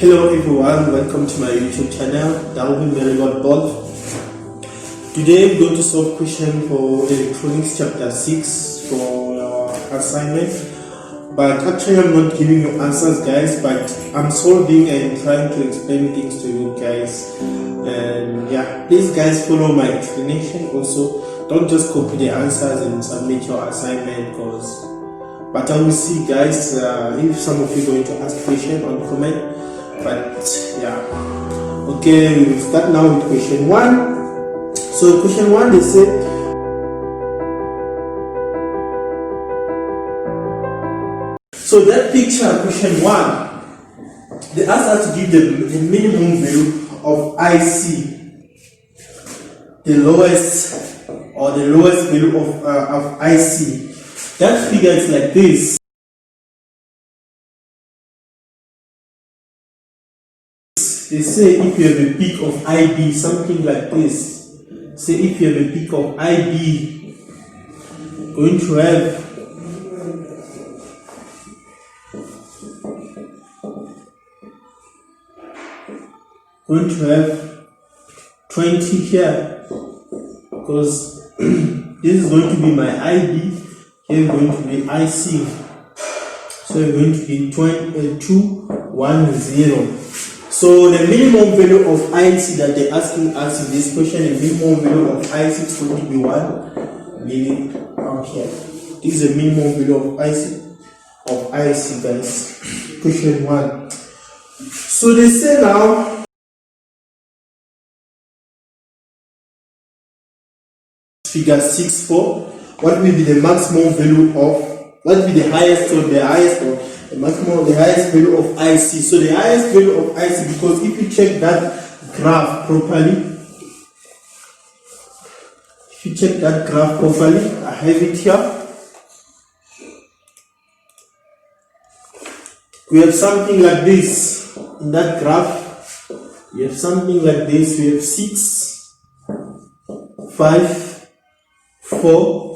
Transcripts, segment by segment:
Hello everyone, welcome to my YouTube channel, Darwin Merrigot Bolt. Today I'm going to solve question for electronics chapter 6 for your assignment. But actually I'm not giving you answers guys, but I'm solving and trying to explain things to you guys. And yeah, please guys follow my explanation also. Don't just copy the answers and submit your assignment but I will see guys if some of you are going to ask question on comment. But yeah, okay, we will start now with question 1. So question 1, they say so that picture, question 1, they ask us to give the minimum value of IC, the lowest value of IC. That figure is like this. They say if you have a peak of IB, something like this. Say if you have a peak of IB, going to have have 20 here, because this is going to be my IB, here is going to be IC. So it's going to be 210. So the minimum value of IC that they're asking us in this question, the minimum value of IC is going to be 1 milliampere. This is the minimum value of IC guys. Question 1. So they say now figure 6.4, what will be the maximum value of, what will be the highest or the highest or the maximum, the highest value of IC. So the highest value of IC, because if you check that graph properly, I have it here. We have something like this in that graph. We have something like this. We have 6, 5, 4.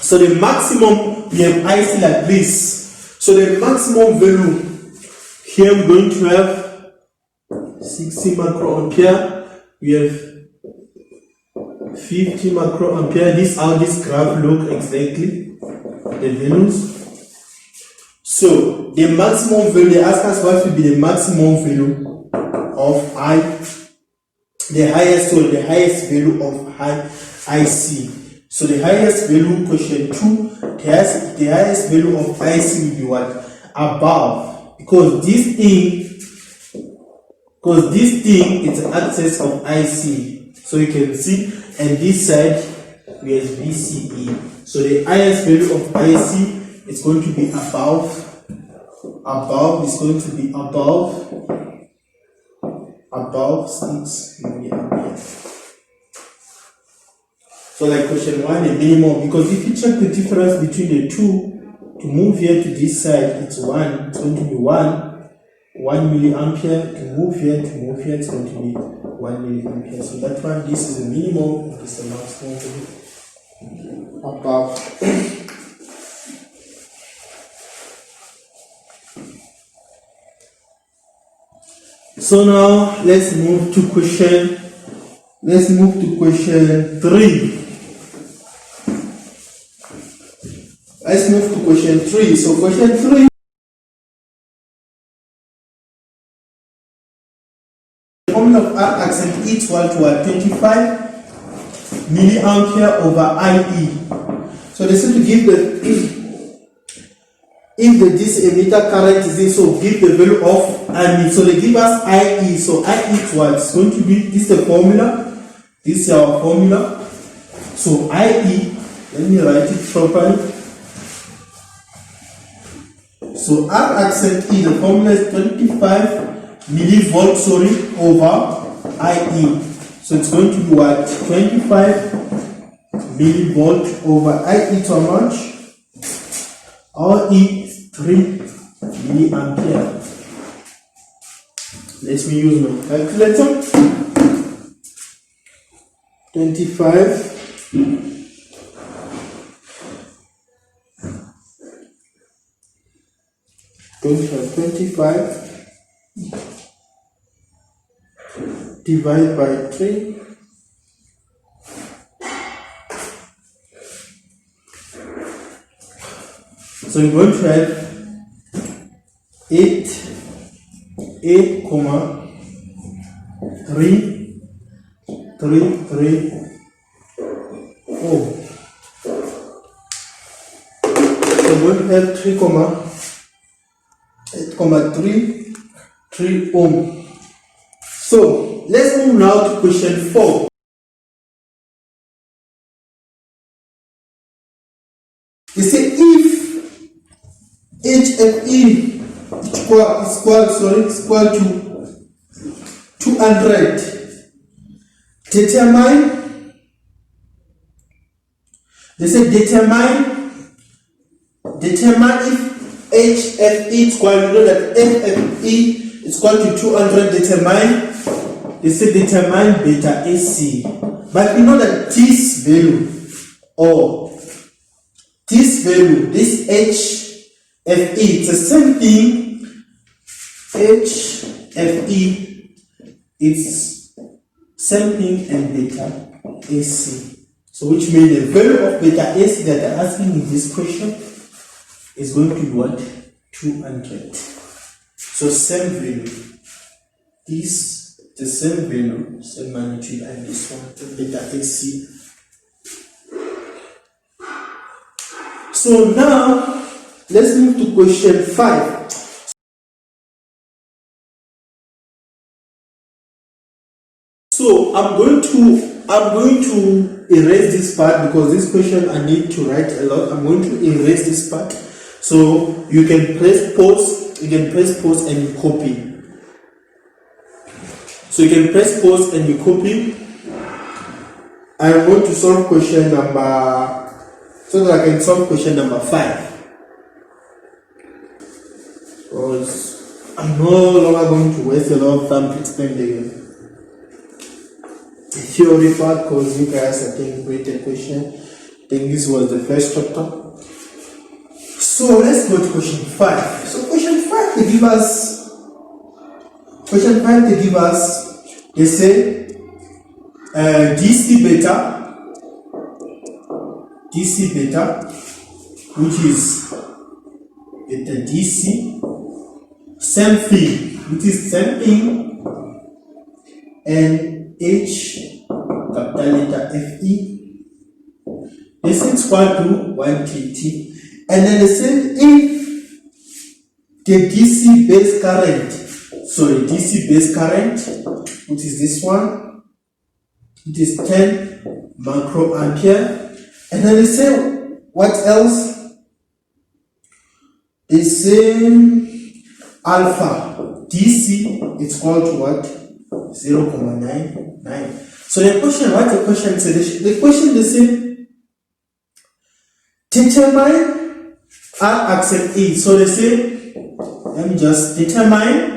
So the maximum, we have IC like this. So the maximum value here we're going to have 60 microampere. We have 50 microampere. This is how this graph look exactly, the values. So the maximum value, they ask us what will be the maximum value of the highest value of IC. So the highest value, question 2, the highest value of IC will be what? Above. Because this thing is the axis of IC. So you can see, and this side we have BCE. So the highest value of IC is going to be above is going to be above 6 milliampere. So like question 1, the minimum, because if you check the difference between the two, to move here to this side, it's 1, it's going to be 1 milliampere. To move here, it's going to be 1 milliampere. So that one, this is the minimum, this is the maximum above. So now let's move to question 3. Let's move to question 3. So question 3, the formula of R accent E equal to 25 milliampere over IE. So they said to give if the DC emitter current is this, so give the value of IE. So they give us IE. So IE is what? It's going to be, this is the formula. This is our formula. So IE, let me write it properly. So R accent E, the formula is 25 millivolts over IE. So it's going to be what? 25 millivolt over IE to how much? Our E is 3 milliampere. Let me use my calculator. 25 going to have 25 divided by 3 so we're going to have 8 comma 3 oh. So we're going to have 3 comma 8 comma 3 ohm. So let's move now to question 4. You see, if HFE is equal to 200, determine if HFE is equal, you know that HFE is equal to 200, determine beta AC. But we know that this value, this HFE, it's the same thing. HFE, it's same thing and beta AC. So which means the value of beta AC that they're asking in this question is going to be what? 200. So same value. This the same value, same magnitude, and this one, the beta AC. So now let's move to question 5. So I'm going to erase this part because this question I need to write a lot. I'm going to erase this part. So you can press pause, and you copy. So you can press pause and you copy. I'm going to solve question number, so that I can solve question number 5. Because I'm no longer going to waste a lot of time to explain the theory part, because you guys I think read the question. I think this was the first chapter. So let's go to question 5. So question 5 they give us, they say DC beta, which is beta DC, same thing, and H capital letter FE, this is equal to 1 kT, and then they say if the DC base current, which is this one, it is 10 microampere, and then they say what else? They say alpha DC is equal to what? 0.99. So the question, what the question says? The question they say determine R accent E. So they say, let me just determine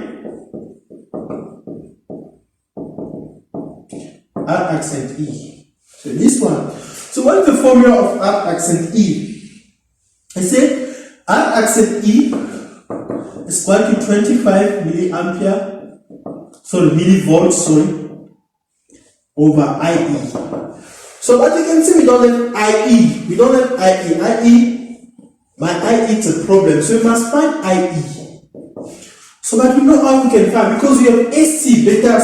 R accent E. So this one. So what is the formula of R accent E? I say R accent E is equal to 25 millivolts, over IE. So as you can see, we don't have IE. My IE is a problem. So we must find IE. So but we know how we can find, because we have AC beta,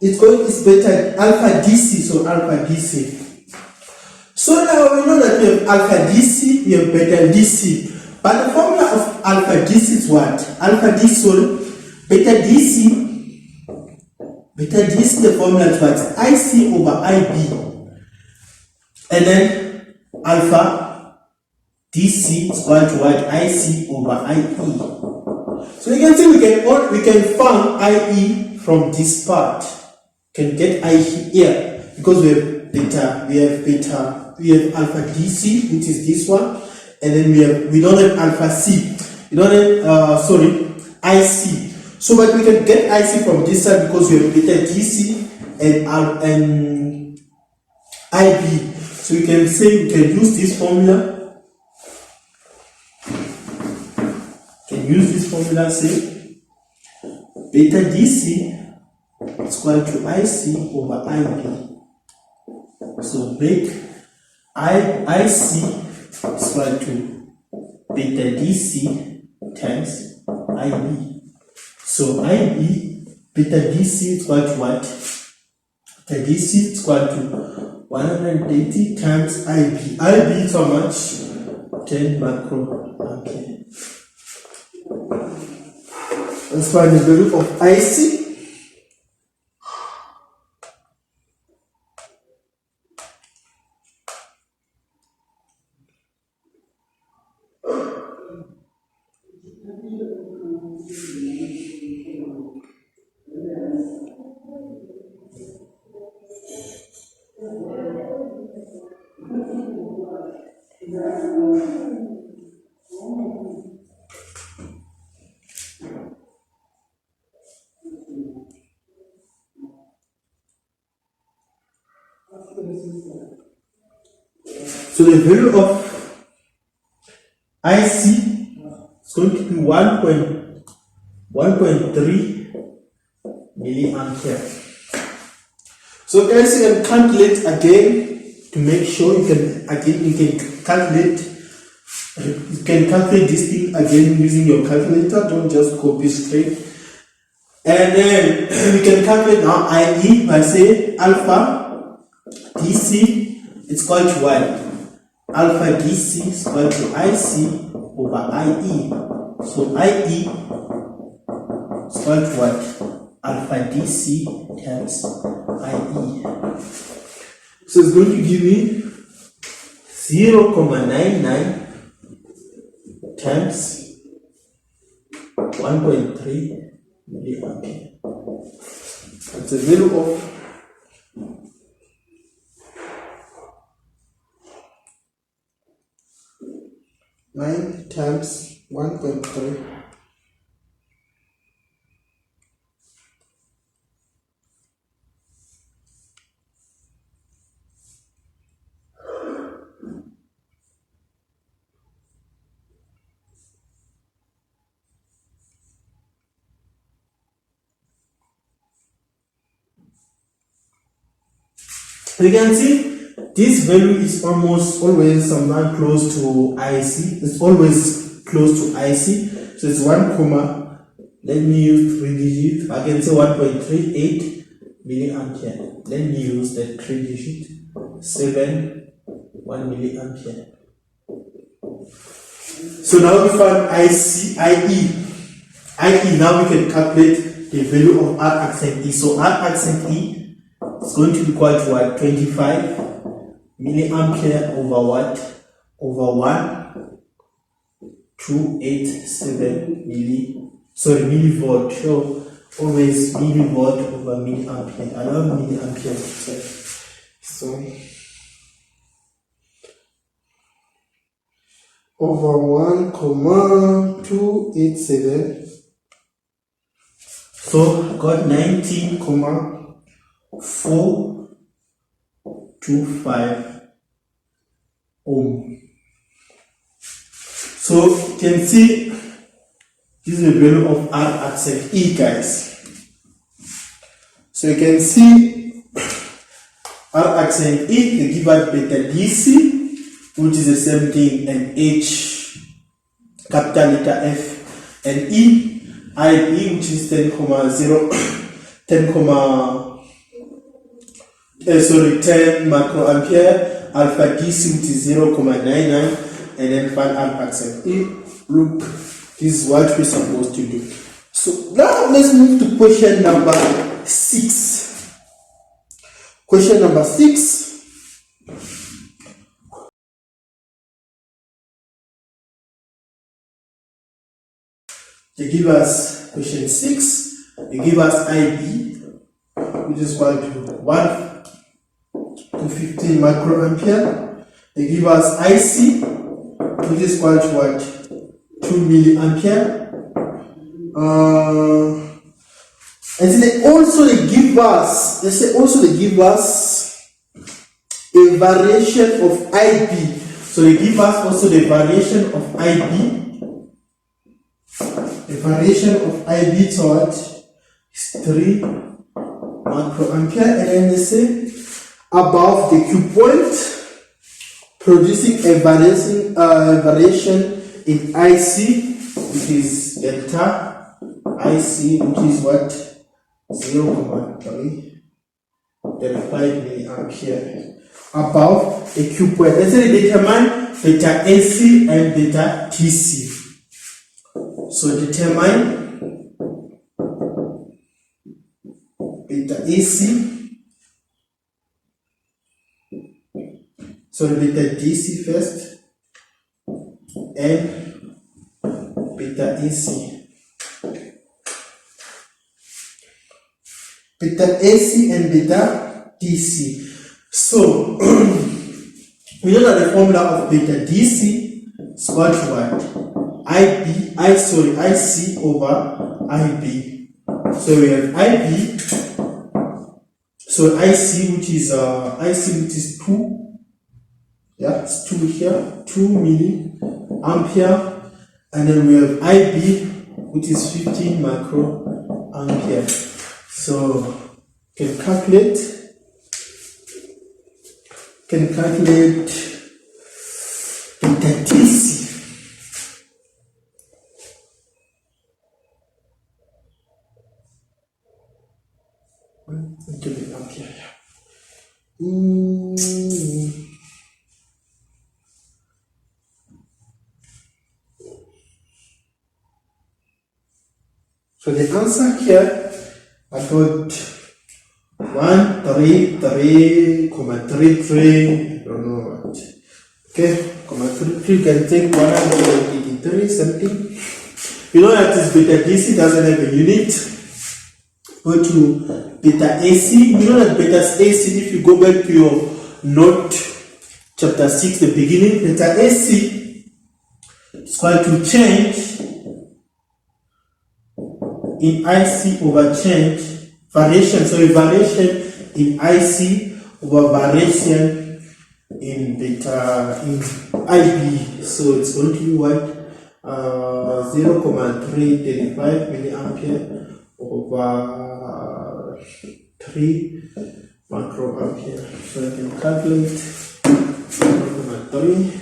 it's beta alpha DC, so alpha DC. So now we know that we have alpha DC, we have beta DC. But the formula of alpha DC is what? Beta DC, the formula is what? IC over IB. And then alpha DC is equal to what? IC over IE. So you can see we can find IE from this part. Can get IE here because we have alpha DC, which is this one, and then we don't have alpha C. We don't have IC. So but we can get IC from this side because we have beta DC and IB. So we can say we can use this formula. use this formula, say beta DC is equal to IC over IB. So beta IC is equal to beta DC times IB. So IB, beta DC is equal to what? Beta DC is equal to 180 times IB. IB is how much? 10 microampere. Let's find the value of IC. So the value of IC is going to be 1.3 milliampere. So guys, you can calculate again to make sure you can calculate this thing again using your calculator. Don't just copy straight. And then we can calculate now IE by say alpha DC is equal to what? Alpha DC is equal to IC over IE. So IE is equal to what? Alpha DC times IE. So it's going to give me 0.99 times 1.3 milliampere. That's a value of 9 times 1.3. You can see this value is almost always somewhere close to IC. It's always close to IC. So it's 1 comma. Let me use 3 digits. I can say 1.38 milliampere. Let me use the 3 digit 1 milliampere. So now we found IE. Now we can calculate the value of R accent E. So R accent E is going to be equal to what? 25 milliampere over what? Over 1,287 millivolt. So always millivolt over milliampere. I love milliampere. So over 1,287. So got 19,425 ohm. So you can see this is the value of R accent E, guys. So you can see R accent E can give us beta DC, which is the same thing, and H, capital letter F, and E, IE, which is 10 microampere, alpha DC, which is 0.99, and then find R accent E. Look, this is what we're supposed to do. So now let's move to question number 6. Question number 6. They give us question 6. They give us IB, which is equal to 1 to 15 microampere. They give us IC, which is equal to what? 2 milliampere. And then they give us a variation of IB. So they give us also the variation of IB. the variation of IB is what? Is 3 microampere, and then they say above the Q point, producing a variation in IC, which is delta IC, which is what? 0.335 milliampere above the Q point. Let's say determine beta AC and beta TC. So determine beta AC, so beta DC first, and beta AC. Beta AC and beta DC. So we know that the formula of beta DC is what? IC over IB. So we have IB, so IC which is 2, yeah, it's 2 here, 2 milliampere, and then we have IB which is 15 microampere. So you can calculate beta TC. Into the ampere. So the answer here, I got 133,33, I don't know what. Okay, 33, you can take 183 something. You know that this beta DC doesn't have a unit. Go to beta AC. You know that beta AC, if you go back to your note, chapter 6, the beginning, beta AC is equal to change in IC over change, variation, so variation in IC over variation in beta, in IB. So it's going to be what? 0.335 milliampere over 3 microampere. So I can calculate 0.3.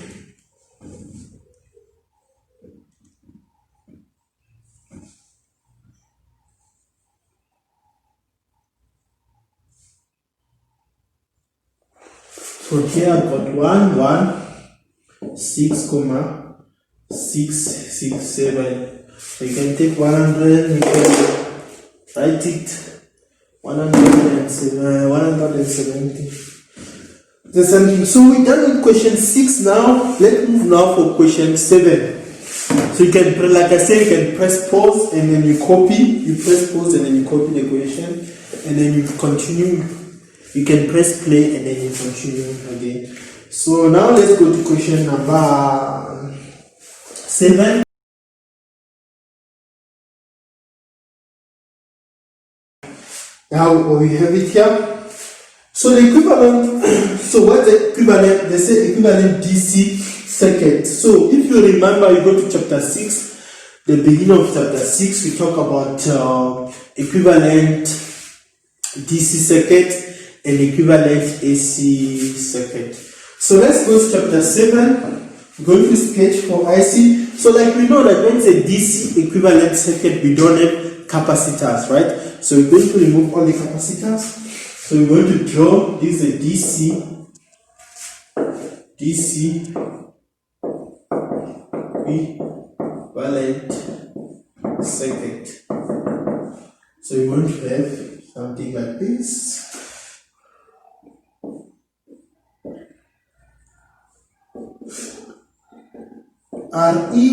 So here I've got 116,667. So you can take 100, you can write it 170. The same. So we're done with question 6 now. Let's move now for question 7. So you can, like I said, you can press pause and then you copy. You press pause and then you copy the question, and then you continue. You can press play and then you continue again. So now let's go to question number 7. Now we have it here. So the equivalent, so what's the equivalent? They say equivalent DC circuit. So if you remember, you go to chapter 6, the beginning of chapter 6, we talk about equivalent DC circuit and equivalent AC circuit. So let's go to chapter 7. We're going to sketch for IC. So like we know that when it's a DC equivalent circuit, we don't have capacitors, right? So we're going to remove all the capacitors. So we're going to draw this is a DC equivalent circuit. So we're going to have something like this. RE,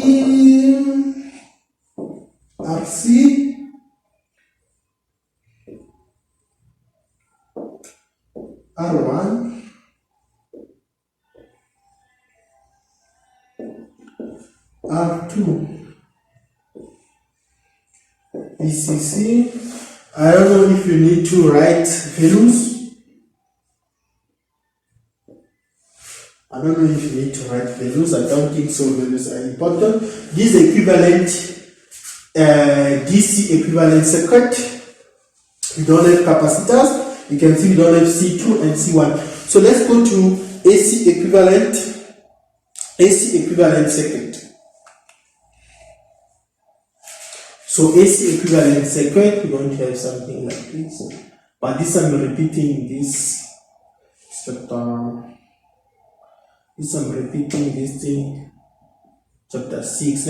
RC, R1, R2, VCC. I don't know if you need to write values. I don't know if you need to write values. I don't think so. Values are important. This equivalent DC equivalent circuit. We don't have capacitors. You can see we don't have C2 and C1. So let's go to AC equivalent circuit. So AC equivalent circuit, we're going to have something like this. But this I'm repeating this chapter. This I'm repeating this thing, chapter 6.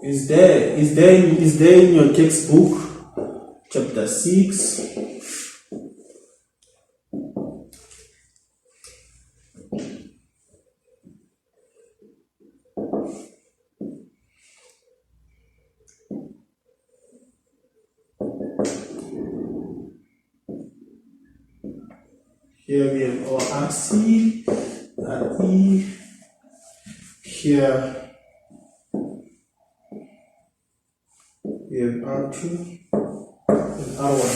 Is there in your textbook, chapter 6. Here we have our RC, RE, here we have R2 and R1.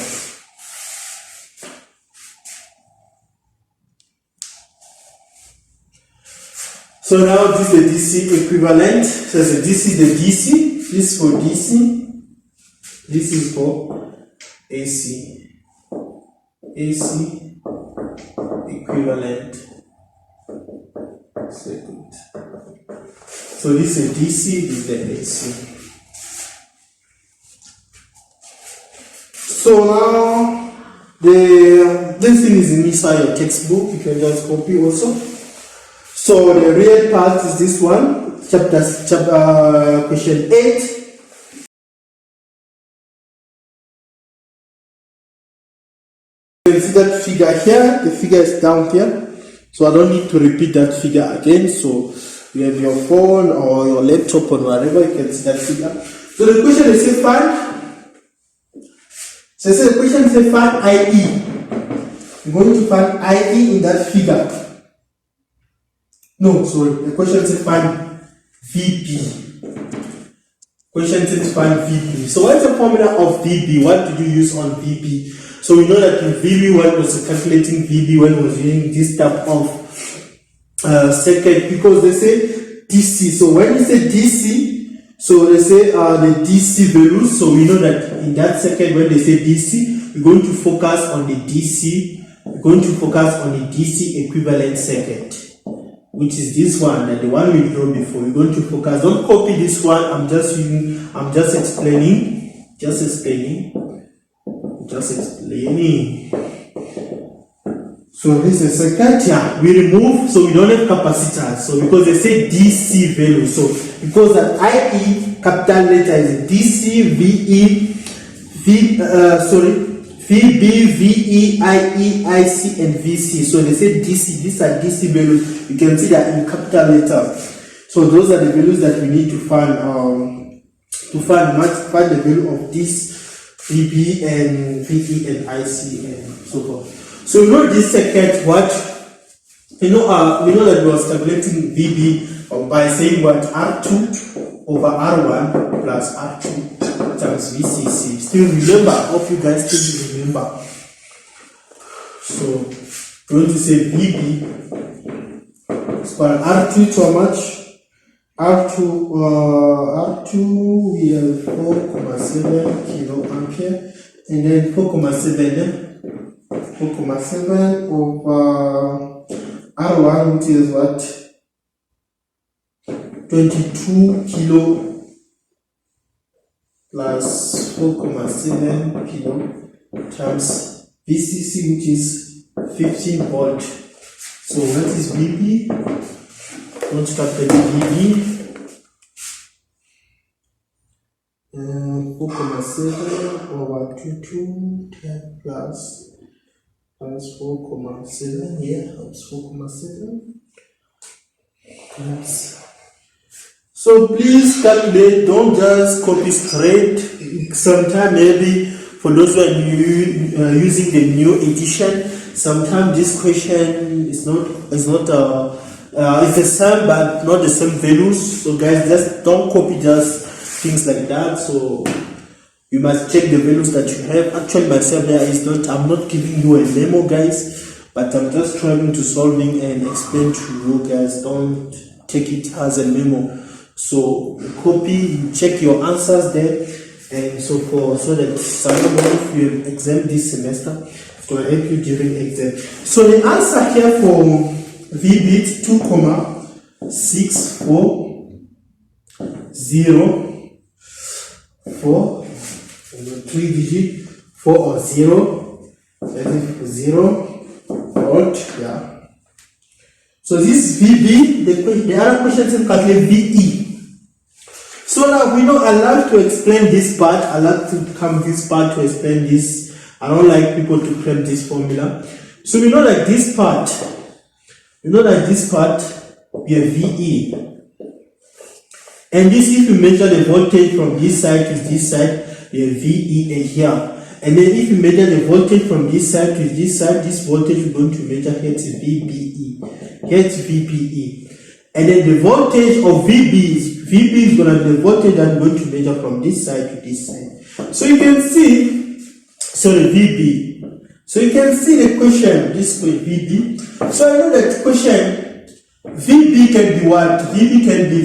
So now this is the DC equivalent. So this is the DC, this is for DC, this is for AC. AC equivalent circuit. So this is DC, this is the AC. So now this thing is inside your textbook. You can just copy also. So the real part is this one, chapter question 8. You can see that figure here. The figure is down here, so I don't need to repeat that figure again. So you have your phone or your laptop or whatever, you can see that figure. So the question is say find. So the question says find IE. You're going to find IE in that figure. No, sorry. The question says find VP. Question says find VP. So what's the formula of VP? What did you use on VP? So we know that in VB1 was calculating VB1 was using this type of circuit because they say DC. So when you say DC, so they say the DC values. So we know that in that circuit when they say DC, we're going to focus on the DC. We're going to focus on the DC equivalent circuit, which is this one and the one we drew before. We're going to focus. Don't copy this one. I'm just explaining. So this is a circuit here. We remove, so we don't have capacitors. So because they say DC value, so because that IE capital letter is DC, VB, VE, IE, IC, and VC. So they say DC. These are DC values. You can see that in capital letter. So those are the values that we need to find. Find the value of this VB and VE and IC and so forth. So you know this circuit, what we know that we was calculating VB by saying what R2 over R1 plus R2 times VCC. Still remember, hope you guys still remember. So we're going to say VB is equal R2 to how much? R2 we have 4.7 kilo ampere, and then 4.7 over R1, which is what? 22 kilo plus 4.7 kilo times VCC, which is 15 volt. So what is VB? Don't calculate VB. 4.7 over 22 10 plus 4.7. Yeah, that's 4.7 plus. So please calculate. Don't just copy straight. Sometimes maybe for those who are using the new edition, sometimes this question is not it's the same but not the same values. So guys, just don't copy just things like that. So you must check the values that you have. Actually myself there is not, I'm not giving you a memo guys, but I'm just trying to solving and explain to you guys. Don't take it as a memo. So copy, check your answers there, and so that someone, if you exam this semester, it's going to help you during exam. So the answer here for VB is 2,640,4, 3 digit, 4 or 0, that is 0, volt, yeah. So this VB, the other question is calculate VE. So now we know I like to explain this part. I like to come this part to explain this. I don't like people to claim this formula. So we know that this part, we have VE. And this, if you measure the voltage from this side to this side, we have VE here. And then if you measure the voltage from this side to this side, this voltage we're going to measure here is VBE. Here it's VBE. And then the voltage of VB is going to be the voltage that we're going to measure from this side to this side. So you can see, VB. So you can see the question, this way VB. So I know that question, VB can be what? VB can be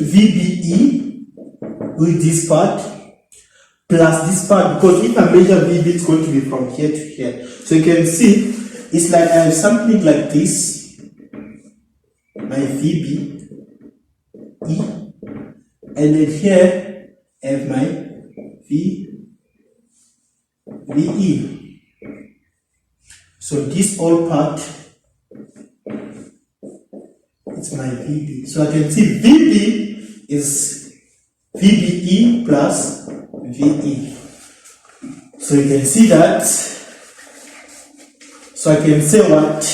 VBE with this part plus this part, because if I measure VB, it's going to be from here to here. So you can see, it's like I have something like this. My VB E, and then here I have my VE. So this all part is my VB. So I can see VB is VBE plus VE. So you can see that. So I can say what?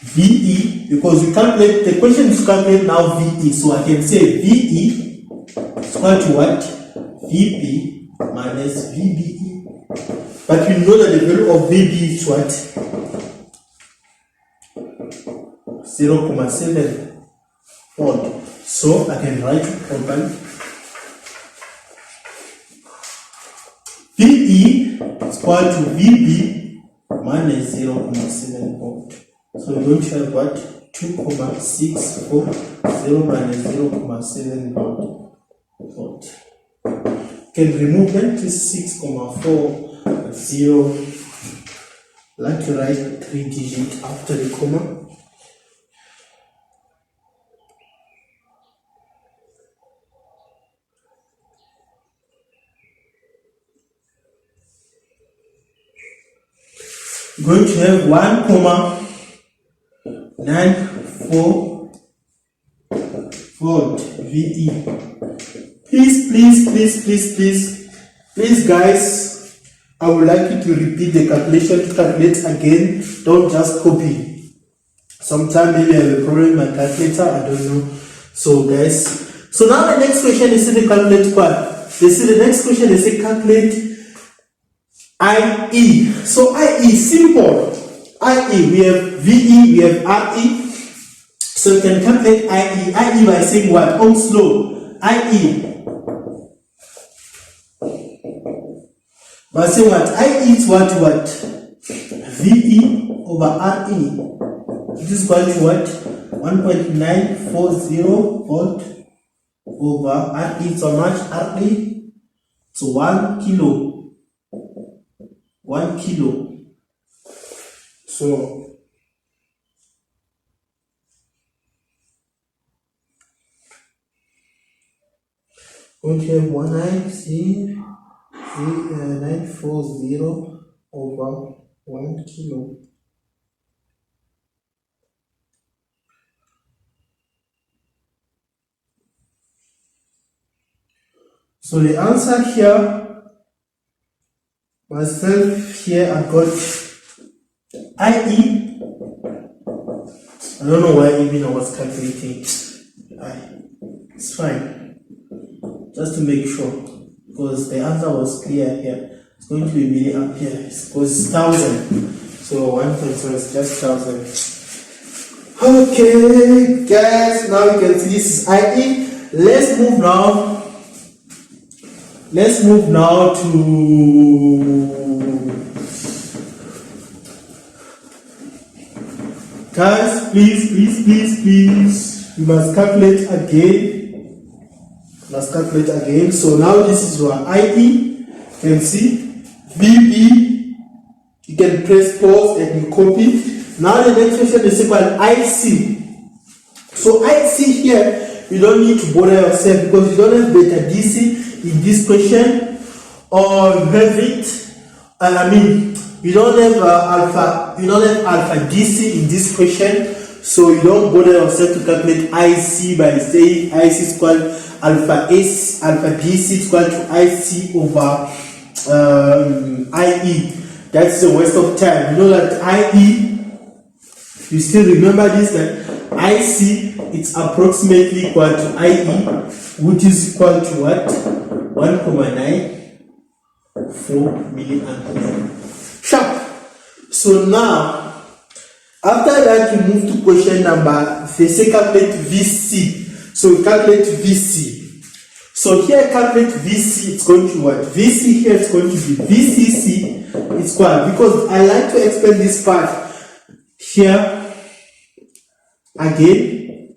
VE, because we calculate, the question is to calculate now VE. So I can say VE is equal to what? VB minus VBE. But we know that the value of VB is what? 0.7 volt. So I can write it properly. VE is equal to VB minus 0.7 volt. So we're going to have what? 2,640 minus 0.7 volt. Can remove that to 6,40. Like to write 3 digits after the comma. Going to have 1,94 volt VE. Please guys, I would like you to repeat the calculation, to calculate again. Don't just copy. Sometimes maybe I have a problem with my calculator, I don't know. So guys, so now the next question is the calculate part. The next question is calculate IE. So IE, simple. IE, we have VE, we have RE. So you can calculate IE. IE by saying what? Ohm's law. IE. By saying what? IE is what? VE over RE. This is equal to what? 1.940 volt over RE. So much RE? So 1 kilo. 1 kilo. So we have 940 over 1 kilo. So the answer here, myself here, I got IE. I don't know why even I was calculating. It's fine. Just to make sure, because the answer was clear here. It's going to be milliamperes because it's 1,000. So 1.0 is just 1,000. Okay, guys, now you can see this is IE. Let's move now. Let's move now to Guys, please, you must calculate again. So now this is your IE. You can see VB. You can press pause and you copy. Now the next question is about IC. So IC here, you don't need to bother yourself because you don't have beta DC in this question, or you have it. You don't have alpha DC in this question, so you don't bother yourself to calculate IC by saying IC is equal alpha DC is equal to IC over IE. That's a waste of time. You know that IE, you still remember this, that IC it's approximately equal to IE, which is equal to what? 1.94 milliampere. Sharp. So now, after that, you move to question number. They say calculate VC. So we calculate VC. So here calculate VC. It's going to what? VC here is going to be VCC. It's equal, because I like to explain this part here again,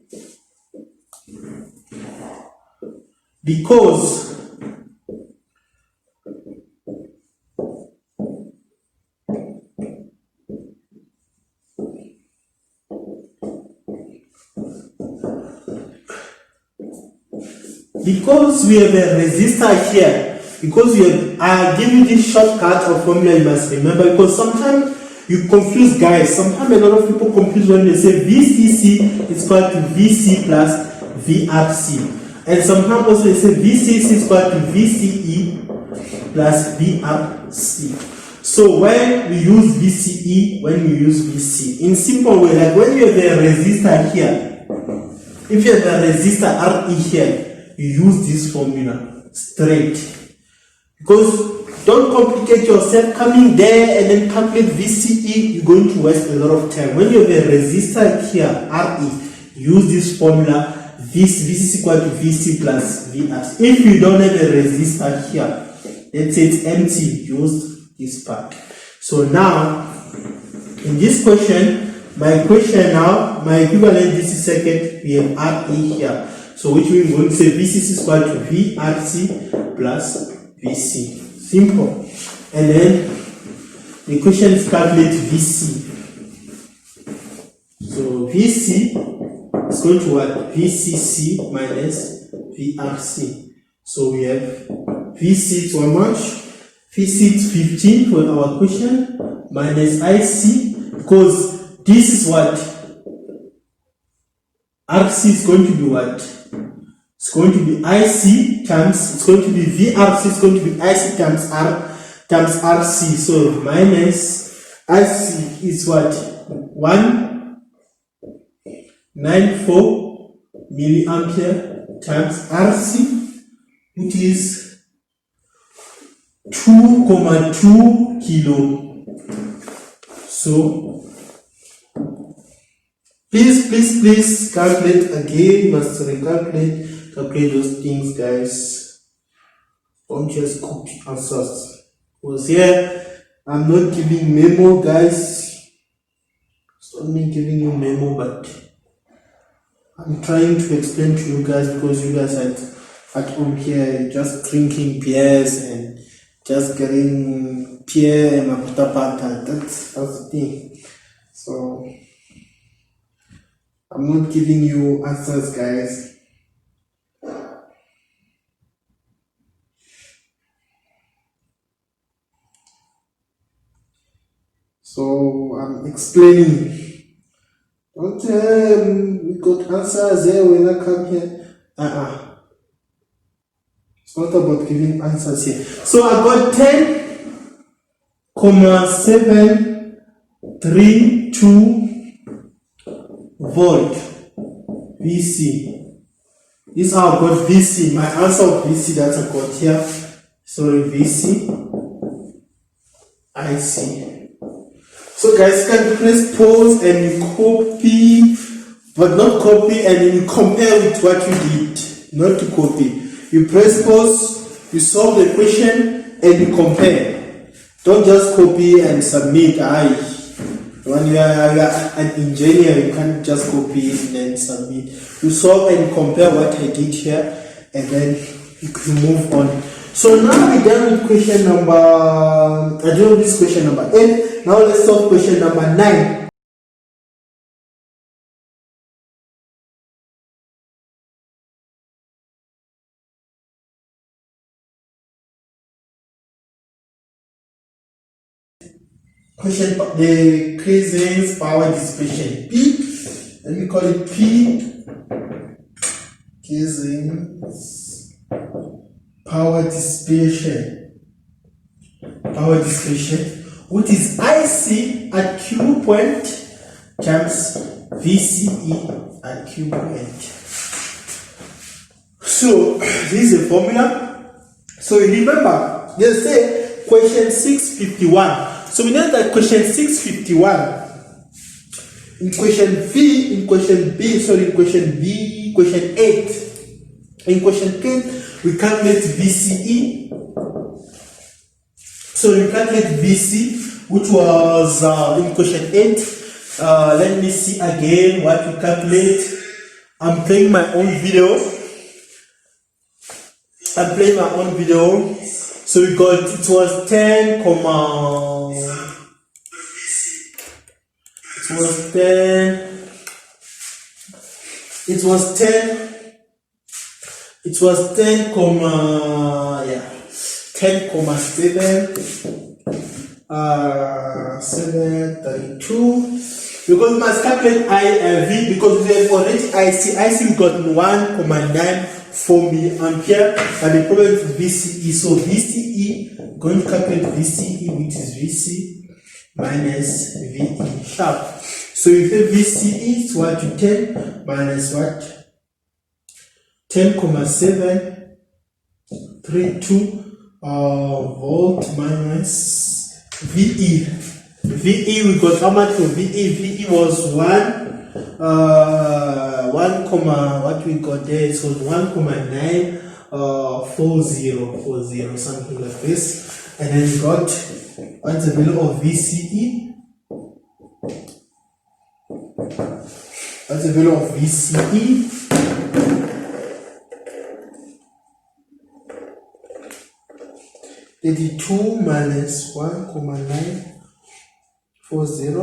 because we have a resistor here, because I give you this shortcut or formula you must remember, because sometimes you confuse guys. Sometimes a lot of people confuse when they say VCC is equal to VC plus VRC, and sometimes also they say VCC is equal to VCE plus VRC. So when we use VCE, when we use VC, in simple way, like when you have a resistor here, if you have a resistor RE here, you use this formula straight, because don't complicate yourself coming there and then calculate VCE. You're going to waste a lot of time. When you have a resistor here RE, use this formula. VC is equal to VC plus VRC. If you don't have a resistor here, let's say it's empty, use this part. So now in this question, my equivalent DC circuit, we have RE here. So which we're going to say VC is equal to VRC plus VC. Simple. And then the question is calculate VC. So VC is going to what? VCC minus VRC. So we have VC to how much? VC is 15 for our question, minus IC, because this is what? RC is going to be what? It's going to be IC times, it's going to be VRC, it's going to be IC times RC. So minus IC is what? 194 milliampere times RC, which is 2.2 kilo. So please calculate again. You must recalculate. Calculate those things, guys. Don't just copy answers. Because here I'm not giving memo, guys. It's not me giving you memo, but I'm trying to explain to you guys, because you guys at home here just drinking beers and just getting beer and maputapata. That's the thing. So I'm not giving you answers, guys. So I'm explaining. Don't we got answers there when I come here. It's not about giving answers here. So I got 10.732 volt VC. This is how I got VC. My answer of VC that I got here. Sorry, VC IC. So guys, you can press pause and you copy, but not copy, and then you compare with what you did. Not to copy. You press pause, you solve the question, and you compare. Don't just copy and submit. No, When you are an engineer, you can't just copy it and then submit. You solve and compare what I did here, and then you can move on. So now we're done with question number, I don't know this question number 8. Now let's solve question number 9. Question, the Crescent's power dissipation. P, let me call it P. Crescent's power dissipation. Power dissipation, which is IC at Q point times VCE at Q point. So this is a formula. So remember, they say question 651. So we know that question 651 in question V, in question B, sorry, in question B, question 8. In question 10, we calculate VCE. So we calculate VC, which was in question 8. Let me see again what we calculate. I'm playing my own video. So we got, it was 10, it was 10, 732. Because we must calculate IV, because we have already IC we got 1,94 milliampere, and the problem is VCE. So VCE, going to calculate VCE, which is VC minus VE sharp. So if the VCE is what to 10 minus what? 10,732 volt minus VE. VE, we got how much for VE? VE was 1, what we got there, it was 1,940, something like this. And then we got, what's the value of VCE? What's the value of VCE? $82 minus 1,940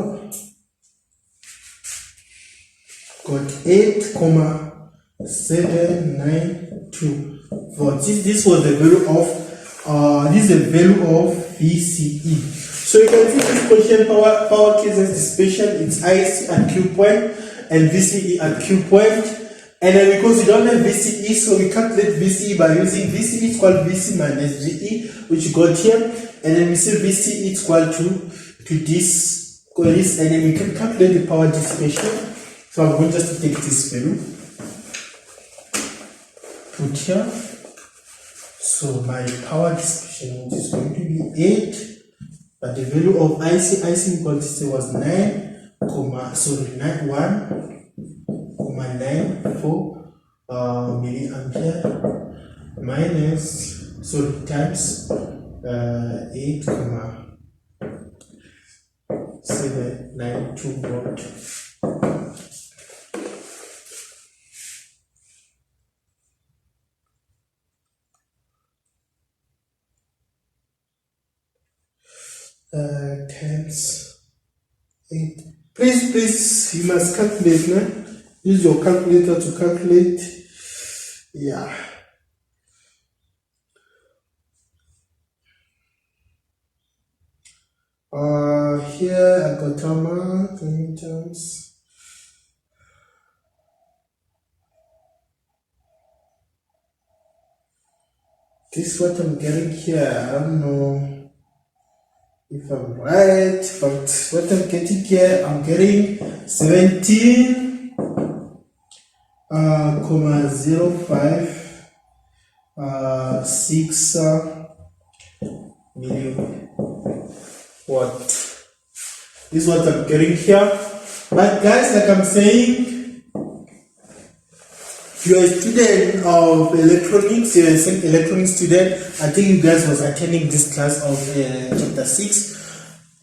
got 8,792 volts. This was the value of this is the value of VCE. So you can see this question power Crescent dissipation, it's IC at Q point and VCE at Q point. And then because we don't have VCE, so we calculate VCE by using VCE is equal to VC minus VE, which you got here. And then we say VCE is equal to this, and then we can calculate the power dissipation. So I'm going just to take this value, put here. So my power dissipation, which is going to be 8, but the value of IC we got this was 1,94 milliampere minus, times 8,792 volt. Times 8. Please, you must calculate now. Use your calculator to calculate. Yeah. Here I got 20 times. This is what I'm getting here. I don't know if I'm right, but what I'm getting here, I'm getting 17,05 milliwatt. This is what I'm getting here. But guys, like I'm saying, if you're a student of electronics, you're an electronics student, I think you guys was attending this class of chapter 6.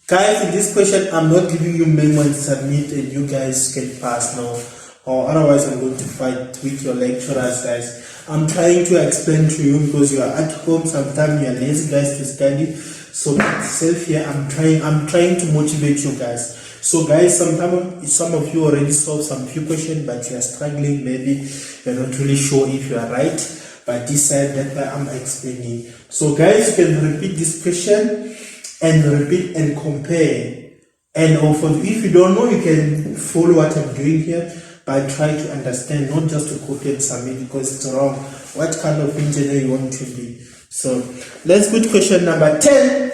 Guys, in this question, I'm not giving you memo and submit and you guys can pass now. Or otherwise, I'm going to fight with your lecturers, guys. I'm trying to explain to you because you are at home. Sometimes you are lazy, guys, to study. So myself here, I'm trying to motivate you guys. So guys, sometimes some of you already solved some few questions, but you are struggling. Maybe you're not really sure if you are right. But this side that I'm explaining. So guys, you can repeat this question and repeat and compare. And also, if you don't know, you can follow what I'm doing here, but try to understand, not just to copy and submit because it's wrong. What kind of engineer you want to be? So let's go to question number 10.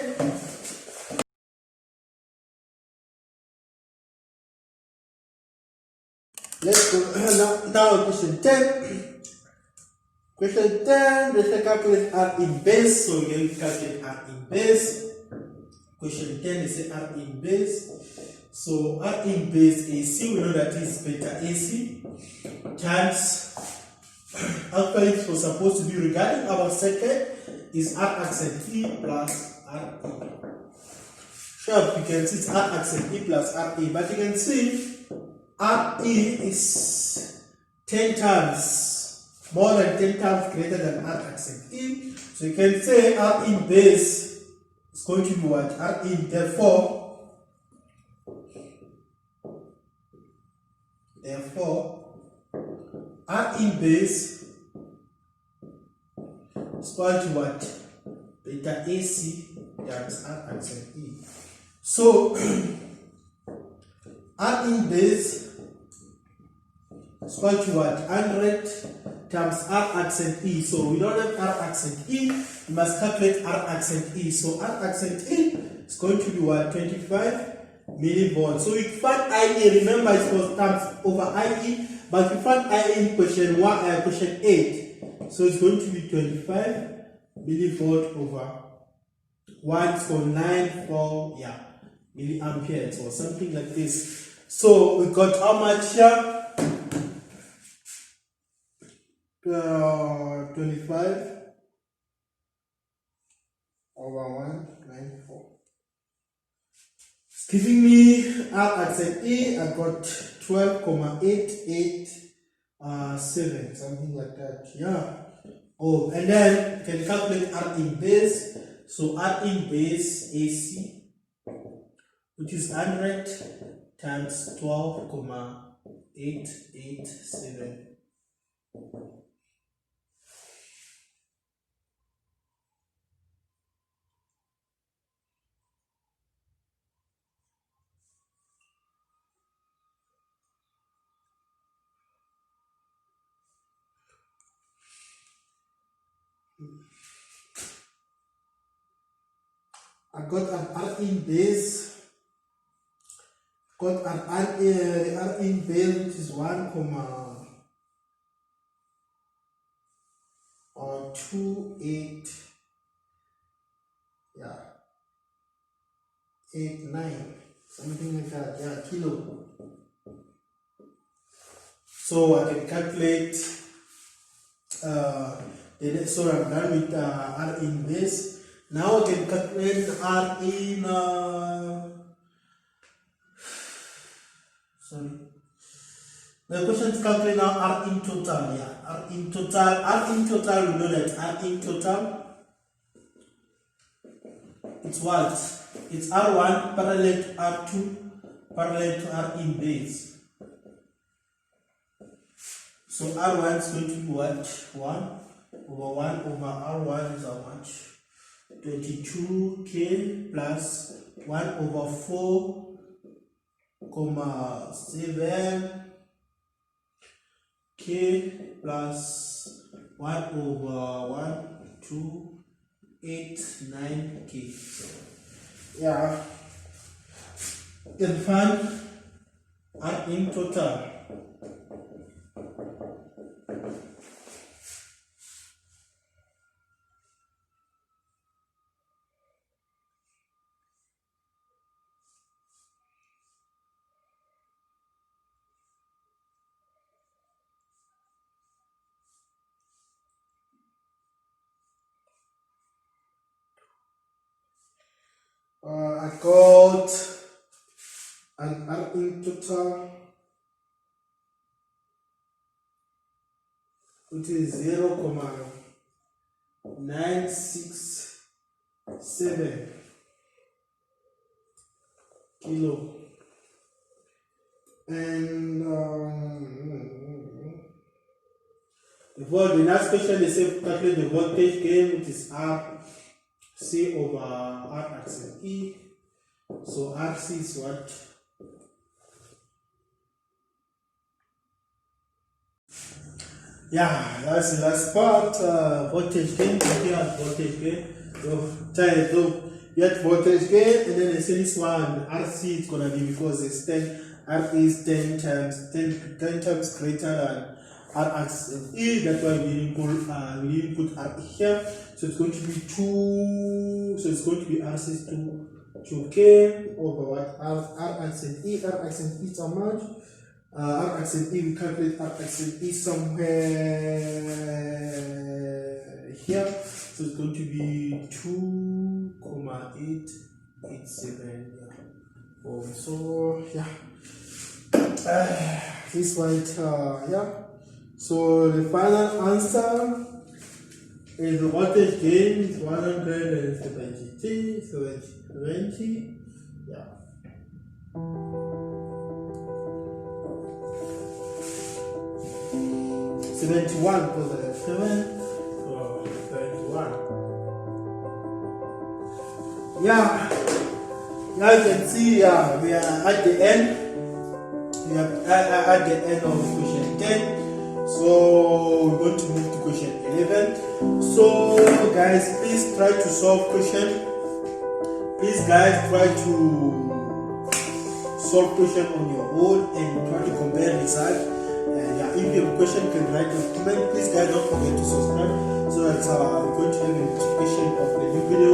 Let's go now question 10. Question 10, let's calculate R in base. So we're going to calculate R in base. Question 10 is R in base. So R in base AC, we know that is beta AC times, actually it was supposed to be regarding our second, is R accent E plus RE. Sure, you can see it's R accent E plus RE, but you can see RE is 10 times, more than 10 times greater than R accent E. So you can say R in base is going to be what? R in, therefore, R in base is equal to what? Beta AC times R accent E. So R in base is equal to what? 100 times R accent E. So we don't have R accent E, we must calculate R accent E. So R accent E is going to be what? 25 millivolts. So we find IE, remember it was times over IE, but we found IE in question 8. So it's going to be 25 millivolt over 1.94 milliamperes or something like this. So we got how much here? 25 over 194. It's giving me R accent E. I got 12,887, something like that. Yeah. Oh, and then you can calculate R in base. So R in base AC, which is 100 times 12,887. I got an R in base. Got an R in base, which is 1,28. Yeah, 89, something like that. Yeah, kilo. So I can calculate. So I'm done with R in base. Now I can calculate R in. Sorry. The question is calculate now R in total. Yeah, R in total. R in total. We know that R in total. It's what? It's R1 parallel to R2 parallel to R in base. So R1 is going to be what? 1 over 1 over R1 is how much? 22k plus 1 over 4, 7k plus 1 over 1, 2, 8, 9k. Yeah. You can find R in total. I got total, which is 0.967 kilo, and the next question they say calculate the voltage gain, which is RC over R accent E. So RC is what? Yeah, that's the last part. Voltage gain. Here, voltage gain. So get voltage gain, and then they say this one RC is gonna be, because it's 10. R is 10 times greater than R accent E. That's why we didn't put R here. So it's going to be 2. So it's going to be RC is 2K over what? R accent E. R accent E is how much? R accent E, we calculate R accent E somewhere here. So it's going to be 2,887. So yeah, this one, yeah. So the final answer is the voltage gain is 173, yeah. +71 7, so 71. Yeah, now you can see we are at the end. We are at the end of question 10. So we're going to move to question 11. So guys, please try to solve question. Please guys, try to solve question on your own and try to compare results. If you have a question, you can write a comment. Please guys, don't forget to subscribe so that we're going to have a notification of the new video.